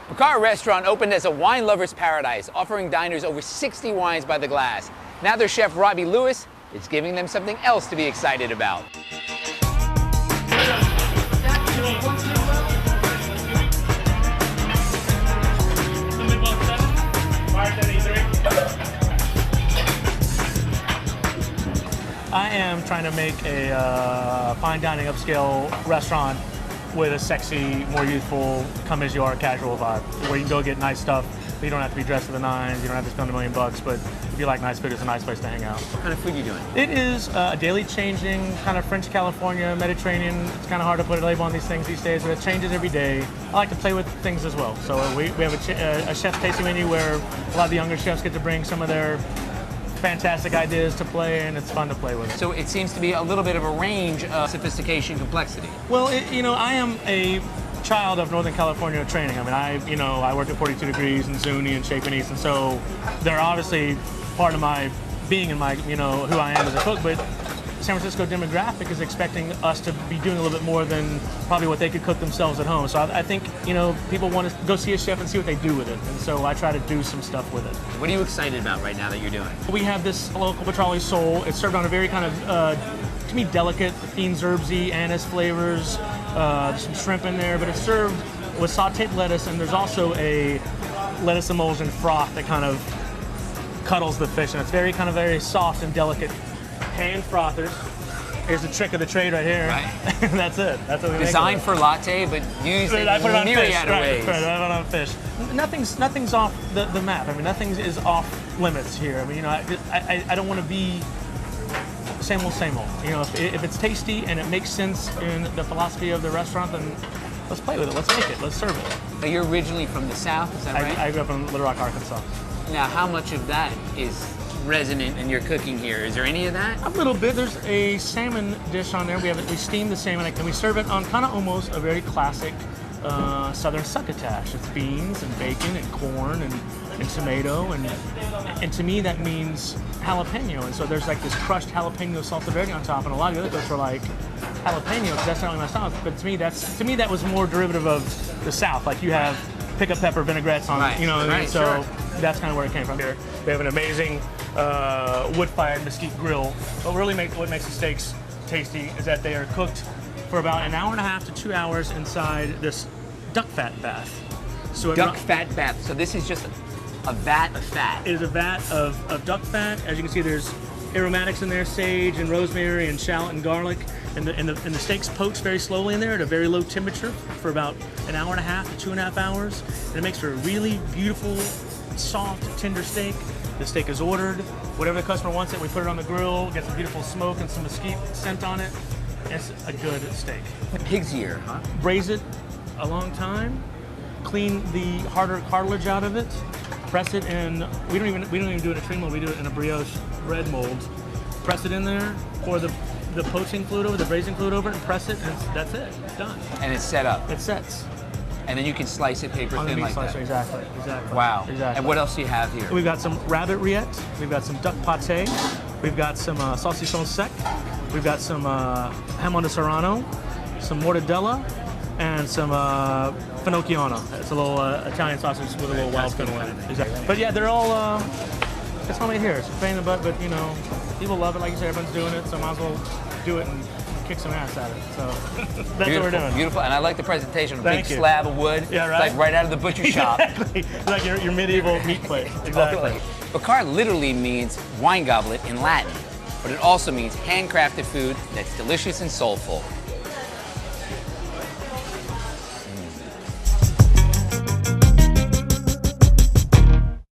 Bacar restaurant opened as a wine lover's paradise, offering diners over 60 wines by the glass. Now their chef, Robbie Lewis, is giving them something else to be excited about. I am trying to make a fine dining upscale restaurant with a sexy, more youthful, come as you are casual vibe, where you can go get nice stuff, but you don't have to be dressed to the nines, you don't have to spend $1 million, but if you like nice food, it's a nice place to hang out. What kind of food are you doing? It is a daily changing, kind of French California, Mediterranean. It's kind of hard to put a label on these things these days, but it changes every day. I like to play with things as well. So we have a chef's tasting menu where a lot of the younger chefs get to bring some of their fantastic ideas to play, and it's fun to play with. So it seems to be a little bit of a range of sophistication, complexity. Well, I am a child of Northern California training. I mean, I worked at 42 Degrees and Zuni and Shape and East, and so they're obviously part of my being and my, who I am as a cook, but San Francisco demographic is expecting us to be doing a little bit more than probably what they could cook themselves at home. So I think, people want to go see a chef and see what they do with it. And so I try to do some stuff with it. What are you excited about right now that you're doing? We have this local petroli sole. It's served on a very kind of, to me, delicate, beans, herbsy, anise flavors, some shrimp in there, but it's served with sauteed lettuce, and there's also a lettuce emulsion froth that kind of cuddles the fish, and it's very soft and delicate. Hand frothers. Here's the trick of the trade right here. Right. That's it. That's what we make. Designed for latte, but used in I put it on myriad fish. of Right, ways. right, I put it on fish. Nothing's off the map. I mean, nothing is off limits here. I mean, I don't want to be same old, same old. If it's tasty and it makes sense in the philosophy of the restaurant, then let's play with it. Let's make it. Let's serve it. Now, you're originally from the South, is that right? I grew up in Little Rock, Arkansas. Now, how much of that is resonant in your cooking here? Is there any of that? A little bit. There's a salmon dish on there. We steam the salmon and we serve it on kind of almost a very classic southern succotash. It's beans and bacon and corn and tomato, and to me that means jalapeno. And so there's like this crushed jalapeno salsa verde on top, and a lot of the other cooks are like jalapeno because that's not really my style. But to me that was more derivative of the South. Like you have pickled pepper vinaigrettes on, Right, so sure. That's kind of where it came from. Here we have an amazing wood-fired mesquite grill. What makes the steaks tasty is that they are cooked for about an hour and a half to 2 hours inside this duck fat bath. So Duck fat bath. So this is just a vat of fat. It is a vat of duck fat. As you can see, there's aromatics in there, sage and rosemary and shallot and garlic. And the steaks poach very slowly in there at a very low temperature for about an hour and a half to 2.5 hours. And it makes for a really beautiful, soft, tender steak. The steak is ordered. Whatever the customer wants it, we put it on the grill, get some beautiful smoke and some mesquite scent on it. It's a good steak. Pig's ear, huh? Braise it a long time, clean the harder cartilage out of it, press it in, we don't even do it in a tray mold, we do it in a brioche bread mold. Press it in there, pour the poaching fluid over, the braising fluid over it, and press it, and that's it, it's done. And it's set up. It sets. And then you can slice it paper thin like that. Exactly. Wow. Exactly. And what else do you have here? We've got some rabbit rillette, we've got some duck pate, we've got some saucisson sec, we've got some hamon de serrano, some mortadella, and some finocchiano. It's a little Italian sausage with a little wild fennel in it. Exactly. But yeah, they're all, it's homemade here. It's a pain in the butt, but people love it. Like you said, everyone's doing it, so might as well do it and kick some ass at it. So that's what we're doing. Beautiful, and I like the presentation. Thank Big you. slab of wood. Yeah, right. It's like right out of the butcher shop. Exactly. It's like your medieval meat plate. Exactly. Totally. Bacar literally means wine goblet in Latin, but it also means handcrafted food that's delicious and soulful.